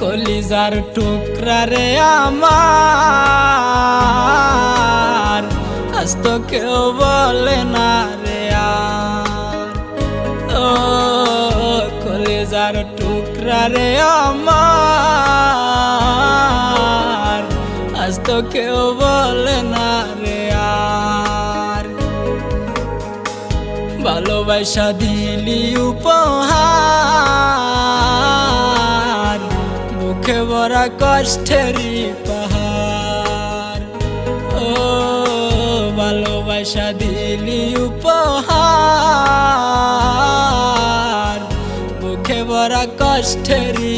কলিজার টুকরা রে আমার, আজ তো কেউ বলে না রে আর। ও কলিজার টুকরা রে আমার, আজ তো কেউ বলে না রে আর। ভালোবাসা দিলি উপহার, বুকে ভরা কষ্টেরই পাহাড়। ও ভালোবাসা দিলি উপহার, বুকে ভরা কষ্টেরই